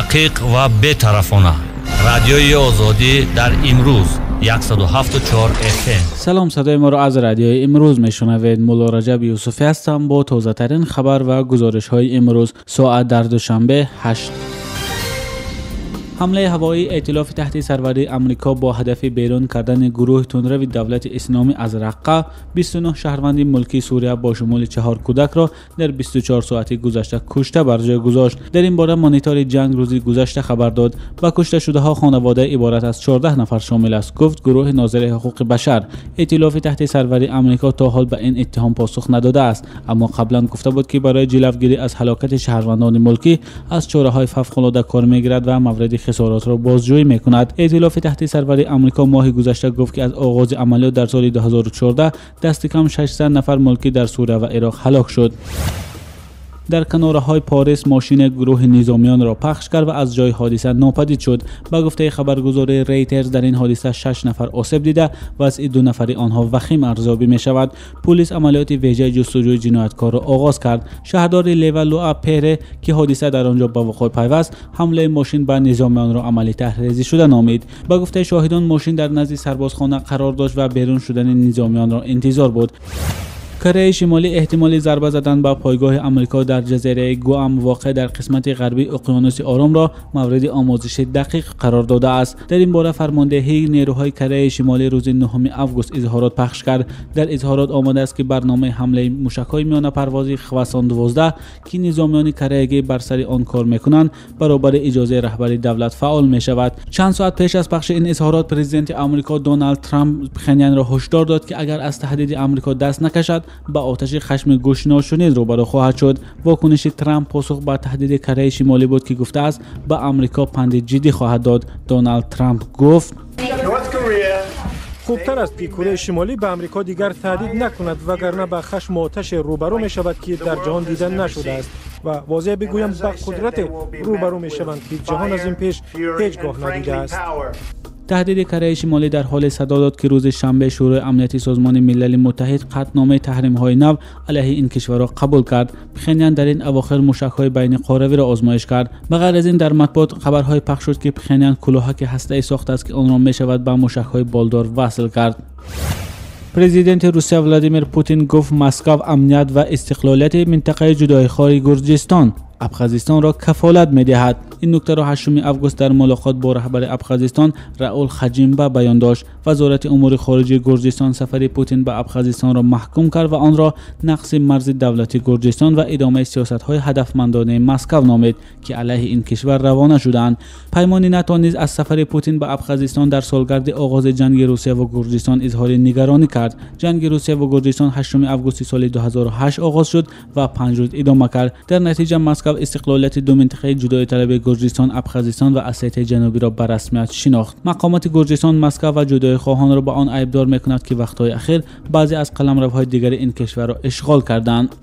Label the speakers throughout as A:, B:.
A: دقیق و بی‌طرفانه. رادیوی آزادی در امروز 107.4 FM.
B: سلام، صدای ما را از رادیوی امروز میشنوید. مولا رجب یوسفی هستم با تازه ترین خبر و گزارش های امروز ساعت در دوشنبه 8. حمله هوایی ائتلاف تحت سروری امریکا با هدف بیرون کردن گروه تندرو دولت اسلامی از رقه 29 شهروند ملکی سوریه با شمول 4 کودک را در 24 ساعت گذشته کشته بر جای گذاشت. در این باره مانیتور جنگ روزی گذشته خبر داد با کشته شده ها خانواده عبارت از 14 نفر شامل است. گفت گروه ناظر حقوق بشر ائتلاف تحت سروری امریکا تا حال به این اتهام پاسخ نداده است، اما قبلا گفته بود که برای جلوگیری از هلاکت شهروندان ملکی از چاره‌های فوق‌العاده کار می‌گیرد و مورد خسارات را بازجویی می‌کند. ائتلاف تحت سروری امریکا ماه گذشته گفت که از آغاز عملیات در سال 2014 دست کم 600 نفر ملکی در سوریه و عراق هلاک شد. در کناره‌های پاریس ماشین گروه نظامیان را پخش کرد و از جای حادثه ناپدید شد. با گفته خبرگزاری ریترز در این حادثه 6 نفر آسیب دیده و از 2 نفر آنها وخیم ارزیابی می‌شود. پلیس عملیات ویژه جستجوی جنایتکار را آغاز کرد. شهردار لیولو پره که حادثه در آنجا به وقوع پیوست، حمله ماشین به نظامیان را عملی تحریزی شده نامید. با گفته شاهدان ماشین در نزد سربازخانه قرار داشت و بیرون شدن نظامیان را انتظار بود. کره شمالی احتمالی ضربه زدن به پایگاه آمریکا در جزیره گوام واقع در قسمت غربی اقیانوس آرام را مورد آموزش دقیق قرار داده است. در این باره فرماندهی نیروهای کره شمالی روز 9 آگوست اظهارات پخش کرد. در اظهارات آمده است که برنامه حمله موشک‌های میانه پروازی خواسان 12 که نظامیان کره‌ای بر سر آن کار می‌کنند برابر اجازه رهبری دولت فعال می‌شود. چند ساعت پیش از پخش این اظهارات پرزیدنت آمریکا دونالد ترامپ پخنیان را هشدار داد که اگر از تهدید آمریکا دست نکشد با آتش خشم گوش ناشنید روبرو خواهد شد. واکنش ترامپ پاسخ به تهدید کره شمالی بود که گفته است به آمریکا پند جدی خواهد داد. دونالد ترامپ گفت
C: خوبتر است که کره شمالی به آمریکا دیگر تهدید نکند وگرنه به خشم و آتش روبرو می شود که در جهان دیده نشده است و واضح بگویم با قدرت روبرو می شوند که جهان از این پیش هیچگاه ندیده است.
B: تهدید کره شمالی در حال صدا داد که روز شنبه شورای امنیتی سازمان ملل متحد قطعنامه تحریم‌های نو علیه این کشور را قبول کرد. پخنیان در این اواخر موشک‌های بین قاروی را آزمایش کرد. بغیر از این در مطبوعات خبرهای پخش شد که پخنیان کلاهک هسته‌ای ساخته است که آن را می‌شود به موشک‌های بالدار وصل کرد. پرزیدنت روسیه ولادیمیر پوتین گفت مسکو امنیت و استقلالیت منطقه جدایخوار گرجستان ابخازستان را کفالت می‌دهد. این نکته را 8 آگوست در ملاقات با رهبر ابخازستان راول خجیمبا بیان داشت. وزارت امور خارجه گرجستان سفر پوتین به ابخازستان را محکوم کرد و آن را نقض مرز دولتی گرجستان و ادامه سیاست‌های هدفمندانه مسکو نامید که علیه این کشور روانه شدند. پیمان ناتو نیز از سفر پوتین به ابخازستان در سالگرد آغاز جنگ روسیه و گرجستان اظهار نگرانی کرد. جنگ روسیه و گرجستان 8 آگوست سال 2008 آغاز شد و 5 روز ادامه کرد. در نتیجه مسکو استقلالیت دو منطقه جدای طلب گرجستان، ابخازستان و اسیته جنوبی را به رسمیت شناخت. مقامات گرجستان مسکو و جدای خواهان را به آن عیبدار می‌کند که وقت‌های اخیر بعضی از قلمروهای دیگر این کشور را اشغال کردند.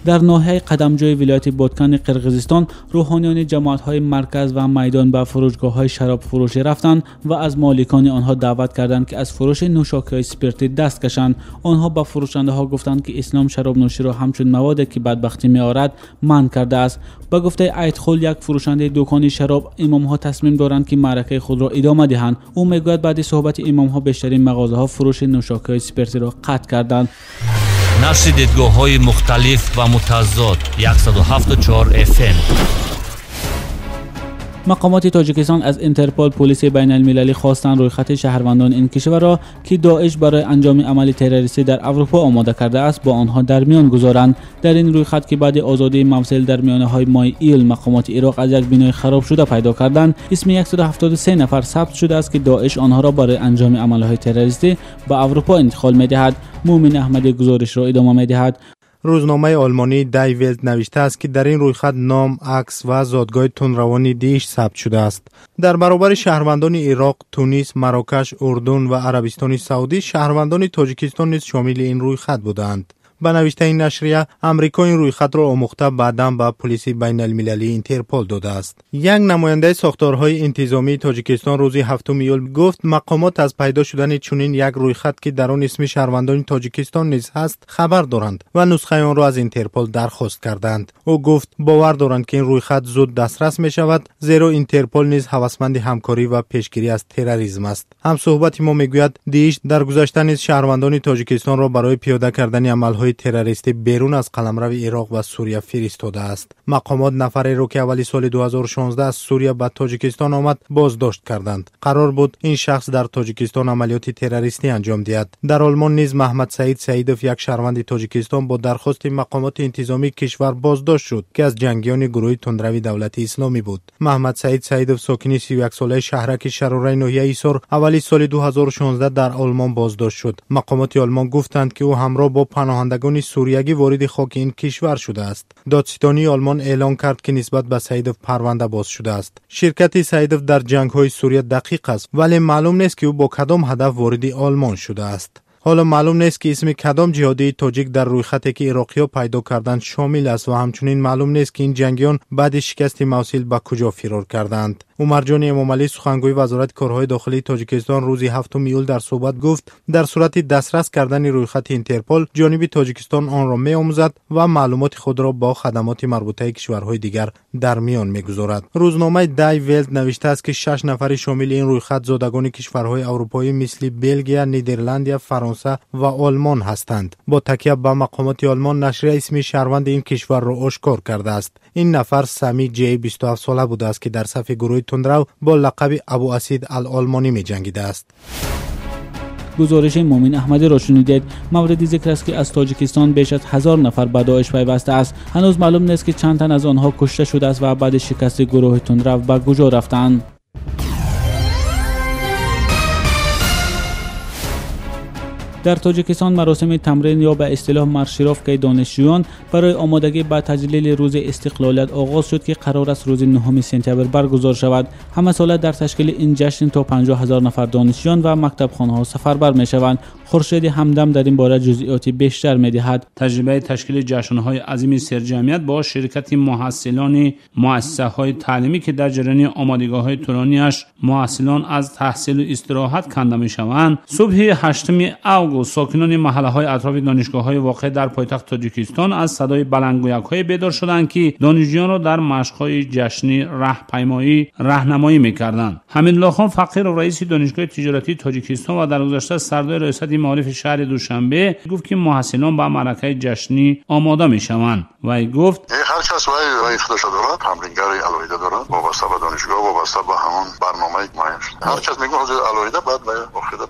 B: در ناحیه قدمجوی ولایت بادکن قرقیزستان روحانیان جماعت‌های مرکز و میدان به فروشگاه‌های شراب فروشی رفتند و از مالکان آنها دعوت کردند که از فروش نوشاکی‌های اسپریتی دست کشند. آنها به فروشنده‌ها گفتند که اسلام شراب نوشی را همچون موادی که بدبختی می‌آورد منع کرده است. با گفته ایتخول یک فروشنده دکان شراب، امام‌ها تصمیم دارند که معرکه خود را ادامه دهند. او می‌گوید بعد صحبت امام‌ها بیشترین مغازه‌ها فروش نوشاکی‌های اسپریتی را قطع کردند.
A: نشر دیدگاه‌های مختلف و متضاد 107.4 FM.
B: مقامات تاجیکستان از اینترپل پلیس بین المللی خواستند رویخط شهروندان این کشور را که داعش برای انجام عمل تروریستی در اروپا آماده کرده است با آنها در میان گذارند. در این رویخط که بعد آزادی موصل در میانه‌های ماه ایل مقامات عراق از یک بنای خراب شده پیدا کردند، اسم 173 نفر ثبت شده است که داعش آنها را برای انجام عمل‌های تروریستی به اروپا انتقال می‌دهد. مومن احمدی گزارش را ادامه می‌دهد.
D: روزنامه آلمانی دای ولت نوشته است که در این رویخط نام، عکس و زادگاه تندروانی داعش ثبت شده است. در برابر شهروندان عراق، تونس، مراکش، اردن و عربستان سعودی، شهروندان تاجیکستان نیز شامل این رویخط بودند. به نوشته این نشریه امریکا این رویخط را آموخته بعداً به پلیس بین المللی اینترپل داده است. یک نماینده ساختارهای انتظامی تاجیکستان روز 7 ایول گفت مقامات از پیدا شدن چنین یک رویخط که در آن اسم شهروندان تاجیکستان نیز هست خبر دارند و نسخه آن را از اینترپل درخواست کردند. او گفت باور دارند که این رویخط زود دسترس می شود، زیرا اینترپل نیز هوسمند همکاری و پیشگیری از تروریسم است. هم صحبت ما میگوید دیش در گذشته نیز شهروندان تاجیکستان را برای پیاده کردن عملهای تروریستی بیرون از قلمرو عراق و سوریه فرستاده است. مقامات نفری را که اولی سال 2016 از سوریه به تاجیکستان آمد بازداشت کردند. قرار بود این شخص در تاجیکستان عملیات تروریستی انجام دهد. در آلمان نیز محمد سعید سعیدوف یک شهروند تاجیکستان با درخواست مقامات انتظامی کشور بازداشت شد که از جنگیان گروه تندروی دولت اسلامی بود. محمد سعید سعیدوف ساکن 31 ساله شهرک شراره ناحیه ایسار اولی سال 2016 در آلمان بازداشت شد. مقامات آلمان گفتند که او همراه با پناهندگان سوریگی وارد خاک این کشور شده است. دادستانی آلمان اعلام کرد که نسبت به سعیدوف پرونده باز شده است. شرکت سعیدوف در جنگ‌های سوریه دقیق است، ولی معلوم نیست که او با کدام هدف وارد آلمان شده است. حالا معلوم نیست که اسم کدام جهادی تاجیک در رویخطی که عراقی‌ها پیدا کردند شامل است و همچنین معلوم نیست که این جنگیان بعد شکست موصل به کجا فرار کردند. عمرجان امامعلی سخنگوی وزارت کارهای داخلی تاجیکستان روز 7 ایول در صحبت گفت در صورت دسترس کردن رویخط اینترپل جانب تاجیکستان آن را می‌آموزد و معلومات خود را با خدمات مربوطه کشورهای دیگر در میان می‌گذارد. روزنامه دای ولت نوشته است که 6 نفر شامل این رویخط زادگان کشورهای اروپایی مثل بلژیم، نیدرلند، فرانسه و آلمان هستند. با تکیه به مقامات آلمان نشریه اسم شهروند این کشور را آشکار کرده است. این نفر سمی جی 27 ساله بوده است که در صف گروه تندرو با لقب ابو اسید الآلمانی می جنگیده است.
B: گزارش مومن احمدی را شنیدید. موردی ذکر است که از تاجیکستان بیش از 1000 نفر به داعش پیوسته است. هنوز معلوم نیست که چند تن از آنها کشته شده است و بعد شکست گروه تندرو به کجا رفتند. در تاجیکستان مراسم تمرین یا به اصطلاح مارشیروفکای دانشجویان برای آمادگی به تجلیل روز استقلالیت آغاز شد که قرار است روز 9 سپتامبر برگزار شود. همه ساله در تشکیل این جشن تا 50,000 نفر دانشجویان و مکتبخانه‌ها سفربر می‌شوند. خورشید همدم در این باره جزئیات بیشتر می‌دهد.
E: تجربه تشکیل جشن‌های عظیم سرجمعیت با شرکت محصلان مؤسسه‌های تعلیمی که در جریان آمادگی‌های طولانی‌اش محصلان از تحصیل و استراحت کنده می‌شوند، صبح 8 اوگوست ساکنان محله‌های اطراف دانشگاه‌های واقع در پایتخت تاجیکستان از صدای بلندگویک‌های بیدار شدند که دانشجویان را در مشق‌های جشنی راهنمایی می‌کردند. حمیدالله خان فقیر رئیس دانشگاه تجارتی تاجیکستان و در گذشته سردار ریاست معارف شهر دوشنبه گفت که محصلان با معرکه جشنی آماده می‌شوند. و گفت
F: هر کس وای خودش دارد، تمرینگر علایده دارد، وابسته به دانشگاه، وابسته به همون برنامه معین شده. هر کس میگه حاضر علایده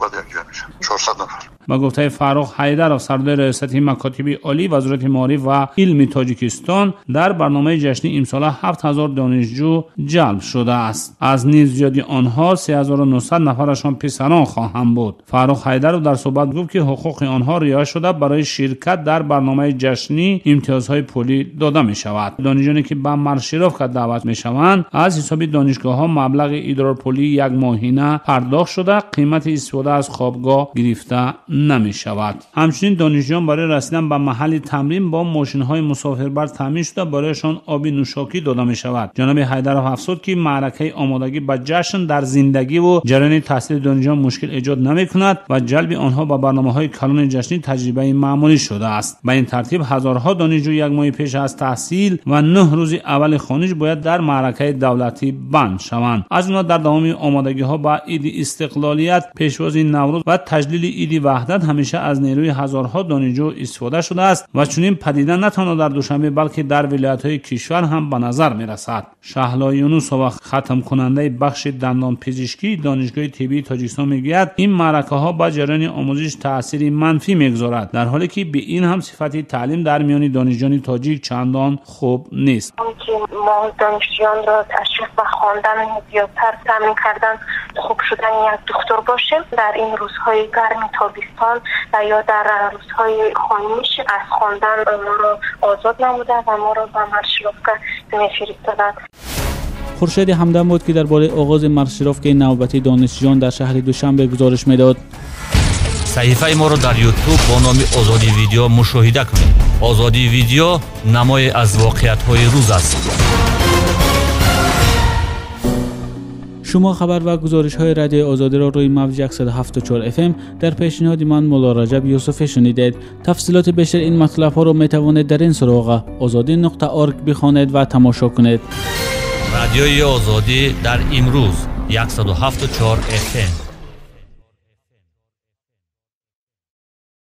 F: بعد یک جا میشه 400 نفر.
E: با گفته فاروق حیدرов سردار ریاست مکاتب عالی وزارت معارف و علم تاجیکستان در برنامه جشنی امسال 7000 دانشجو جلب شده است. از نیز زیادی آنها 3900 نفرشان پسران خواهند بود. فاروق حیدرov در صحبت گفت که حقوق آنها رعایت شده برای شرکت در برنامه جشنی امتیازهای پولی داده می شود. دانشجویانی که به مارشیروفکا دعوت می شوند از حساب دانشگاه ها مبلغ ادرار پولی یک ماهینه پرداخت شده، قیمت استفاده از خوابگاه گرفته نمی شود. همچنین دانشجویان برای رسیدن به محل تمرین با ماشین های مسافربر تامین شده برایشان آب نوشاکی داده می شود. جناب حیدرov افزود که معرکه آمادگی به جشن در زندگی و جریان تحصیل دانشجویان مشکل ایجاد نمی کند و جلب آنها به برنامه‌های کلان جشنی تجربه معمولی شده است. به این ترتیب هزارها دانشجو یک ماه پیش از تحصیل و 9 روز اول خانش باید در معرکه دولتی بند شوند. از اونها در دوام آمادگی‌ها با عید استقلالیت، پیشوازی نوروز و تجلیل عید وحدت همیشه از نیروی هزارها دانشجو استفاده شده است و چنین پدیده نه تنها در دوشنبه بلکه در ولایت‌های کشور هم به نظر می‌رسد. شهلا یونوسова ختم کننده بخش دندان پزشکی دانشگاه طبی تاجیکستان میگوید این معرکه‌ها با جریان آموزش تأثیری منفی می‌گذارد، در حالی که به این هم صفت تعلیم در میان دانشجویان تاجیک چندان خوب نیست.
G: ما دانشجویان را تشویق به خواندن زیادتر تمرین کردن خوب شدن یک دکتر باشیم در این روزهای گرم تابستان و یا در روزهای خانش از خواندن ما را آزاد نموده و ما را به مارشیروفکا می‌فرستادند.
B: خورشید همدم بود که درباره آغاز مارشیروفکای نوبتی دانشجویان در شهر دوشنبه گزارش میداد.
A: صحیفه ما را در یوتیوب با نام آزادی ویدیو مشاهده کنید. آزادی ویدیو نمای از واقعیت‌های روز است.
B: شما خبر و گزارش‌های رادیو آزادی را روی موج 107.4 FM در پیشنهاد من مولا رجب یوسفی شنیدید. تفصیلات بیشتر این مطلب‌ها را می‌توانید در این سراغ azadi.org بخوانید و تماشا کنید.
A: رادیوی آزادی در امروز 107.4 FM.